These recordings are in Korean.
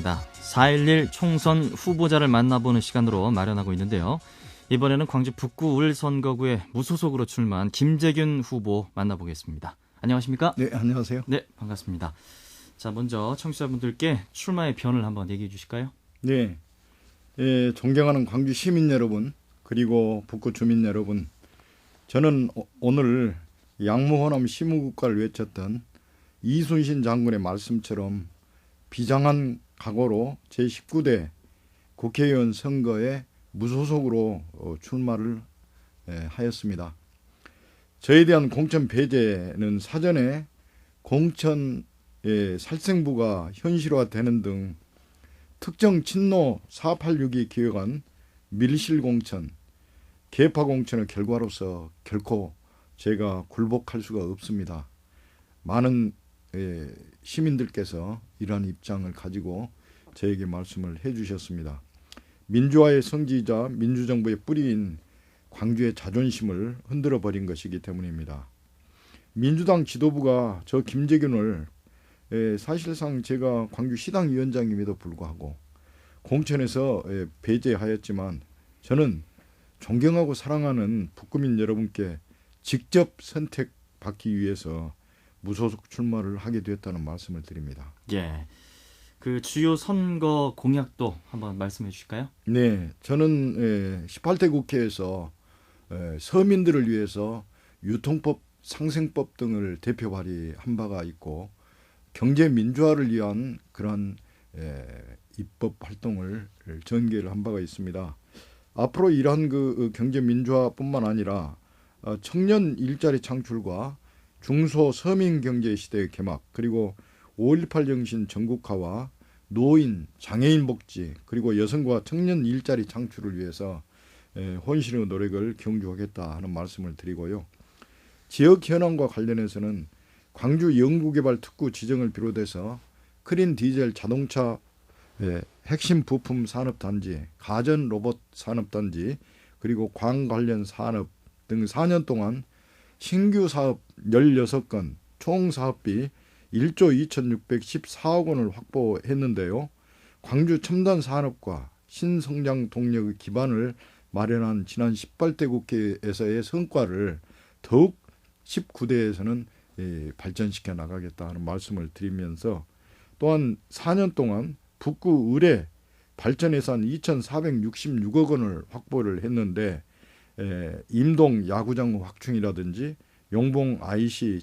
반갑습니다. 4.11 총선 후보자를 만나보는 시간으로 마련하고 있는데요. 이번에는 광주 북구 울 선거구에 무소속으로 출마한 김재균 후보 만나보겠습니다. 안녕하십니까? 네, 안녕하세요. 네, 반갑습니다. 자, 먼저 청취자분들께 출마의 변을 한번 얘기해 주실까요? 네, 존경하는 광주 시민 여러분, 그리고 북구 주민 여러분, 저는 오늘 양무호남 시무국가를 외쳤던 이순신 장군의 말씀처럼 비장한 각오로 제19대 국회의원 선거에 무소속으로 출마를 하였습니다. 저에 대한 공천 배제는 사전에 공천의 살생부가 현실화되는 등 특정 친노 486이 기획한 밀실공천, 개파공천의 결과로서 결코 제가 굴복할 수가 없습니다. 많은 시민들께서 이러한 입장을 가지고 저에게 말씀을 해주셨습니다. 민주화의 성지이자 민주정부의 뿌리인 광주의 자존심을 흔들어버린 것이기 때문입니다. 민주당 지도부가 저 김재균을 사실상 제가 광주시당 위원장임에도 불구하고 공천에서 배제하였지만 저는 존경하고 사랑하는 북구민 여러분께 직접 선택받기 위해서 무소속 출마를 하게 되었다는 말씀을 드립니다. 예. 그 주요 선거 공약도 한번 말씀해 주실까요? 네, 저는 18대 국회에서 서민들을 위해서 유통법, 상생법 등을 대표 발의한 바가 있고 경제 민주화를 위한 그러한 입법 활동을 전개를 한 바가 있습니다. 앞으로 이러한 그 경제 민주화뿐만 아니라 청년 일자리 창출과 중소 서민 경제 시대의 개막, 그리고 5.18 정신 전국화와 노인, 장애인 복지, 그리고 여성과 청년 일자리 창출을 위해서 혼신의 노력을 경주하겠다 하는 말씀을 드리고요. 지역 현안과 관련해서는 광주 연구개발특구 지정을 비롯해서 크린 디젤 자동차 핵심 부품 산업단지, 가전 로봇 산업단지, 그리고 광 관련 산업 등 4년 동안 신규 사업 16건, 총 사업비 1조 2,614억 원을 확보했는데요. 광주 첨단 산업과 신성장 동력의 기반을 마련한 지난 18대 국회에서의 성과를 더욱 19대에서는 발전시켜 나가겠다 하는 말씀을 드리면서 또한 4년 동안 북구 을에 발전 예산 2,466억 원을 확보를 했는데 임동 야구장 확충이라든지 용봉 IC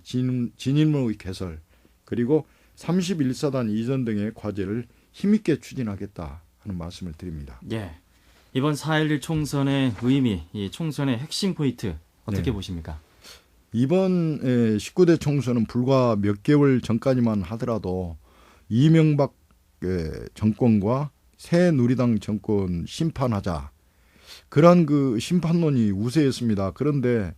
진입로의 개설, 그리고 31사단 이전 등의 과제를 힘있게 추진하겠다 하는 말씀을 드립니다. 예. 이번 4.11 총선의 의미, 이 총선의 핵심 포인트 어떻게 보십니까? 이번 19대 총선은 불과 몇 개월 전까지만 하더라도 이명박 정권과 새누리당 정권 심판하자, 그런 그 심판론이 우세했습니다. 그런데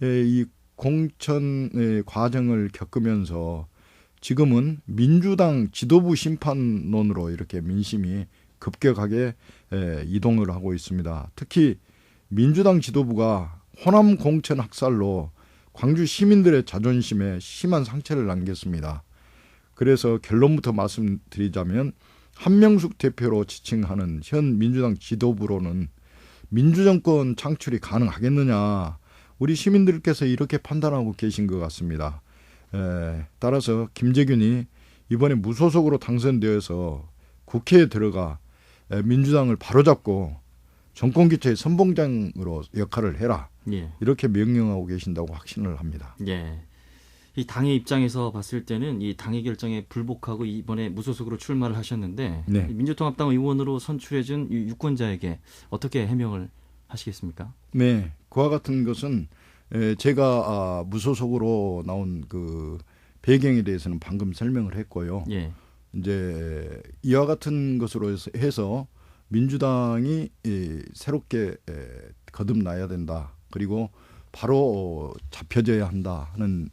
이 공천 과정을 겪으면서 지금은 민주당 지도부 심판론으로 이렇게 민심이 급격하게 이동을 하고 있습니다. 특히 민주당 지도부가 호남 공천 학살로 광주 시민들의 자존심에 심한 상처를 남겼습니다. 그래서 결론부터 말씀드리자면 한명숙 대표로 지칭하는 현 민주당 지도부로는 민주정권 창출이 가능하겠느냐, 우리 시민들께서 이렇게 판단하고 계신 것 같습니다. 따라서 김재균이 이번에 무소속으로 당선되어서 국회에 들어가 민주당을 바로잡고 정권교체의 선봉장으로 역할을 해라, 예. 이렇게 명령하고 계신다고 확신을 합니다. 예. 이 당의 입장에서 봤을 때는 이 당의 결정에 불복하고 이번에 무소속으로 출마를 하셨는데 네. 민주통합당 의원으로 선출해준 이 유권자에게 어떻게 해명을 하시겠습니까? 네, 그와 같은 것은 제가 무소속으로 나온 그 배경에 대해서는 방금 설명을 했고요. 예. 이제 이와 같은 것으로 해서 민주당이 새롭게 거듭나야 된다, 그리고 바로 잡혀져야 한다 하는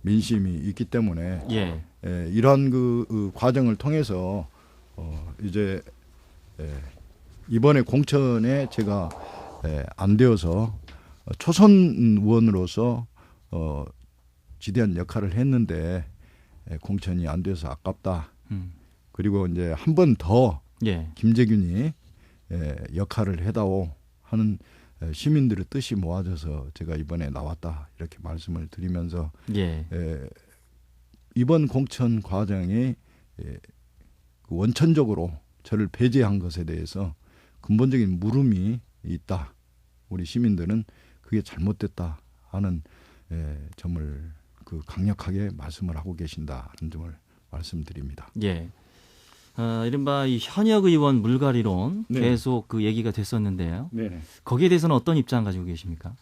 민심이 있기 때문에 예. 이러한 그 과정을 통해서 이제 이번에 공천에 제가 안 되어서 초선 의원으로서 지대한 역할을 했는데 공천이 안 돼서 아깝다. 그리고 이제 한 번 더 예. 김재균이 역할을 해다오 하는 시민들의 뜻이 모아져서 제가 이번에 나왔다 이렇게 말씀을 드리면서 예. 이번 공천 과정이 원천적으로 저를 배제한 것에 대해서 근본적인 물음이 있다. 우리 시민들은 그게 잘못됐다 하는 점을 강력하게 말씀을 하고 계신다는 점을 말씀드립니다. 예. 이른바 이 현역 의원 물갈이론 네. 계속 그 얘기가 됐었는데요. 네. 거기에 대해서는 어떤 입장 가지고 계십니까?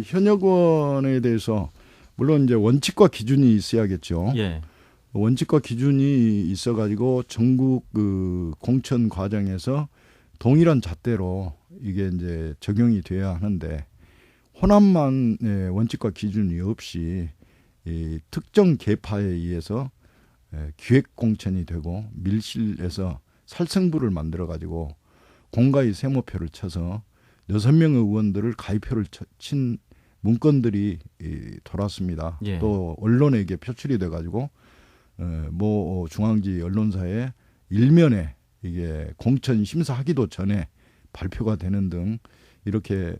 현역원에 대해서 물론 이제 원칙과 기준이 있어야겠죠. 예. 원칙과 기준이 있어가지고 전국 그 공천 과정에서 동일한 잣대로 이게 이제 적용이 돼야 하는데 호남만 원칙과 기준이 없이 이 특정 계파에 의해서 기획 공천이 되고 밀실에서 살생부를 만들어 가지고 공가의 세모표를 쳐서 6명의 의원들을 가위표를 친 문건들이 돌았습니다. 예. 또 언론에게 표출이 돼 가지고 뭐 중앙지 언론사에 일면에 이게 공천 심사하기도 전에 발표가 되는 등 이렇게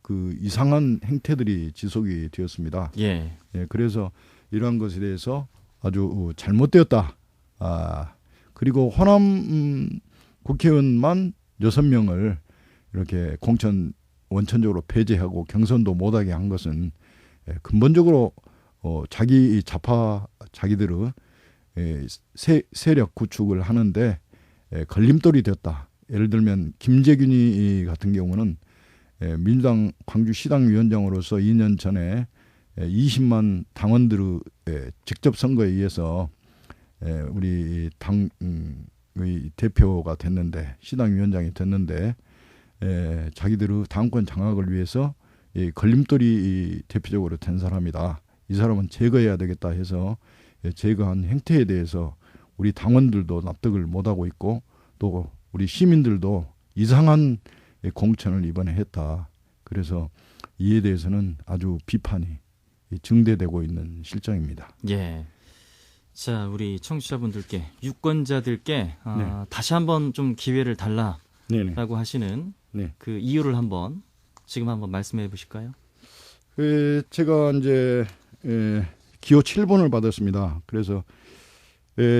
그 이상한 행태들이 지속이 되었습니다. 예. 그래서 이러한 것에 대해서 아주 잘못되었다. 그리고 호남 국회의원만 6명을 이렇게 공천 원천적으로 배제하고 경선도 못하게 한 것은 근본적으로 자기 좌파 자기들의 세력 구축을 하는데 걸림돌이 되었다. 예를 들면 김재균이 같은 경우는 민주당 광주시당위원장으로서 2년 전에 20만 당원들의 직접 선거에 의해서 우리 당의 대표가 됐는데 시당위원장이 됐는데 자기들의 당권 장악을 위해서 걸림돌이 대표적으로 된 사람이다. 이 사람은 제거해야 되겠다 해서 제거한 행태에 대해서 우리 당원들도 납득을 못하고 있고 또 우리 시민들도 이상한 공천을 이번에 했다. 그래서 이에 대해서는 아주 비판이 증대되고 있는 실정입니다. 예. 자, 우리 청취자분들께 유권자들께 네. 다시 한번 좀 기회를 달라라고 네네. 하시는 네. 그 이유를 한번 지금 한번 말씀해 보실까요? 제가 이제 기호 7번을 받았습니다. 그래서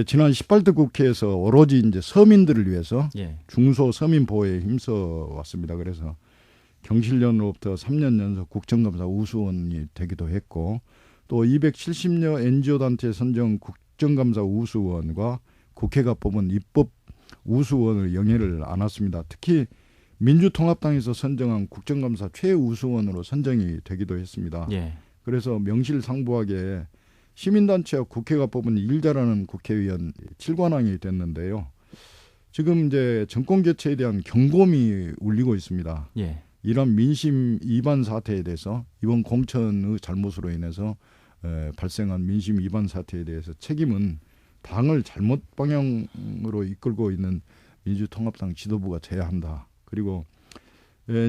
지난 18대 국회에서 오로지 이제 서민들을 위해서 예. 중소 서민 보호에 힘써 왔습니다. 그래서 경실련으로부터 3년 연속 국정감사 우수원이 되기도 했고 또 270여 NGO 단체 선정 국정감사 우수원과 국회가 뽑은 입법 우수원의 영예를 안았습니다. 특히 민주통합당에서 선정한 국정감사 최우수원으로 선정이 되기도 했습니다. 예. 그래서 명실상부하게 시민단체와 국회가 뽑은 일 잘하는 국회의원 7관왕이 됐는데요. 지금 이제 정권 교체에 대한 경고음이 울리고 있습니다. 예. 이런 민심 위반 사태에 대해서 이번 공천의 잘못으로 인해서 발생한 민심 위반 사태에 대해서 책임은 당을 잘못 방향으로 이끌고 있는 민주통합당 지도부가 져야 한다. 그리고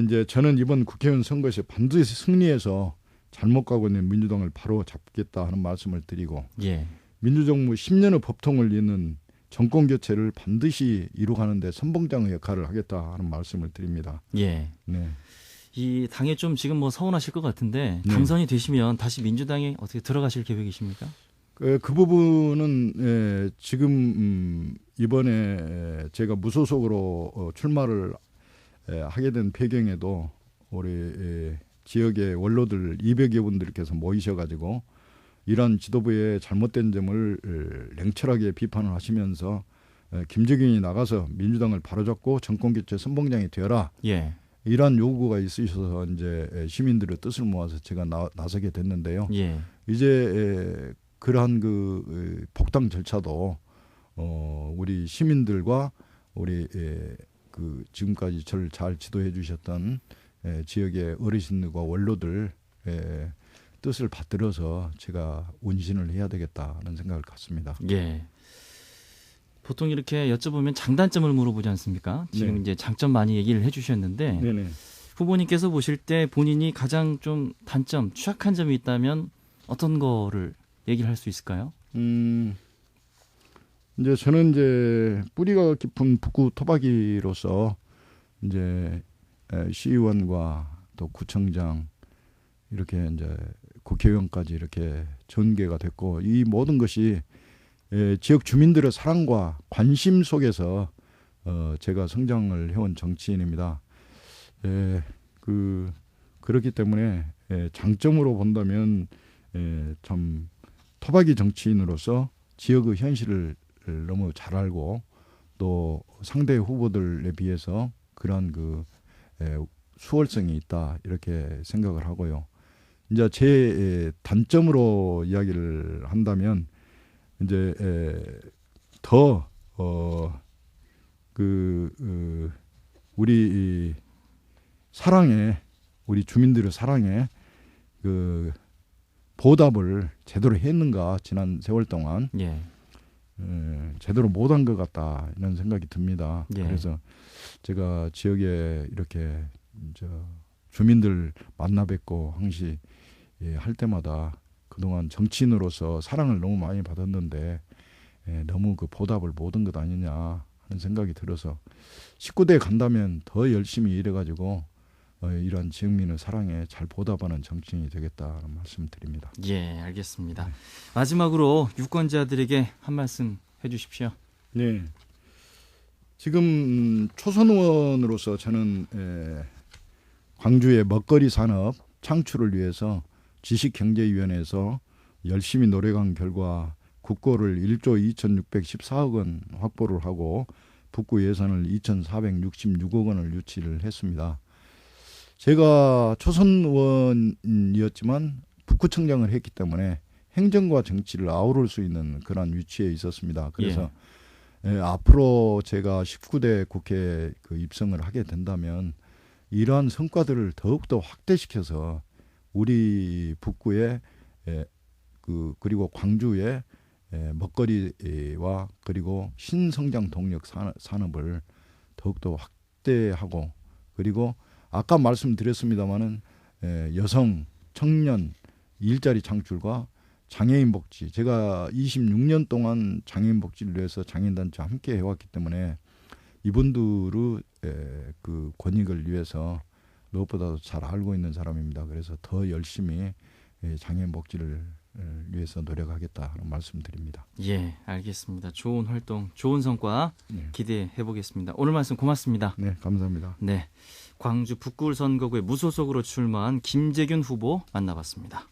이제 저는 이번 국회의원 선거에서 반드시 승리해서 잘못 가고 있는 민주당을 바로 잡겠다 하는 말씀을 드리고 예. 민주정부 10년의 법통을 잇는 정권 교체를 반드시 이루가는 데 선봉장의 역할을 하겠다 하는 말씀을 드립니다. 예. 네. 이 당에 좀 지금 뭐 서운하실 것 같은데 네. 당선이 되시면 다시 민주당에 어떻게 들어가실 계획이십니까? 그 부분은 지금 이번에 제가 무소속으로 출마를 하게 된 배경에도 우리 지역의 원로들 200여 분들께서 모이셔가지고 이러한 지도부의 잘못된 점을 냉철하게 비판을 하시면서 김재균이 나가서 민주당을 바로잡고 정권교체 선봉장이 되어라. 예. 이러한 요구가 있으셔서 이제 시민들의 뜻을 모아서 제가 나서게 됐는데요. 예. 이제 그러한 그 복당 절차도 우리 시민들과 우리 그 지금까지 저를 잘 지도해 주셨던 지역의 어르신들과 원로들 뜻을 받들어서 제가 운신을 해야 되겠다는 생각을 갖습니다. 예. 보통 이렇게 여쭤보면 장단점을 물어보지 않습니까? 지금 네. 이제 장점 많이 얘기를 해주셨는데 네네. 후보님께서 보실 때 본인이 가장 좀 단점, 취약한 점이 있다면 어떤 거를 얘기를 할 수 있을까요? 이제 저는 이제 뿌리가 깊은 북구 토박이로서 이제 시의원과 또 구청장 이렇게 이제 국회의원까지 이렇게 전개가 됐고 이 모든 것이 지역 주민들의 사랑과 관심 속에서 제가 성장을 해온 정치인입니다. 그렇기 때문에 장점으로 본다면 참 토박이 정치인으로서 지역의 현실을 너무 잘 알고 또 상대 후보들에 비해서 그런 수월성이 있다 이렇게 생각을 하고요. 이제 제 단점으로 이야기를 한다면 이제 더 우리 사랑에 우리 주민들의 사랑에 보답을 제대로 했는가 지난 세월 동안 예. 제대로 못한 것 같다 이런 생각이 듭니다. 예. 그래서 제가 지역에 이렇게 주민들 만나 뵙고 항시 할 때마다 그동안 정치인으로서 사랑을 너무 많이 받았는데 너무 보답을 못한 것 아니냐 하는 생각이 들어서 19대에 간다면 더 열심히 일해가지고 이러한 지역민의 사랑에 잘 보답하는 정치인이 되겠다는 말씀드립니다. 예, 알겠습니다. 마지막으로 유권자들에게 한 말씀 해주십시오. 네. 지금 초선 의원으로서 저는 광주의 먹거리 산업 창출을 위해서 지식경제위원회에서 열심히 노력한 결과 국고를 1조 2,614억 원 확보를 하고 북구 예산을 2,466억 원을 유치를 했습니다. 제가 초선 의원이었지만 북구청장을 했기 때문에 행정과 정치를 아우를 수 있는 그런 위치에 있었습니다. 그래서 앞으로 제가 19대 국회에 입성을 하게 된다면 이러한 성과들을 더욱더 확대시켜서 우리 북구에 그리고 광주의 먹거리와 그리고 신성장 동력 산업을 더욱더 확대하고 그리고 아까 말씀드렸습니다마는 여성, 청년 일자리 창출과 장애인 복지 제가 26년 동안 장애인 복지를 위해서 장애인단체와 함께 해왔기 때문에 이분들의 권익을 위해서 무엇보다도 잘 알고 있는 사람입니다. 그래서 더 열심히 장애인 복지를 위해서 노력하겠다는 말씀드립니다. 예, 알겠습니다. 좋은 활동, 좋은 성과 기대해 보겠습니다. 오늘 말씀 고맙습니다. 네, 감사합니다. 네, 광주 북구울 선거구에 무소속으로 출마한 김재균 후보 만나봤습니다.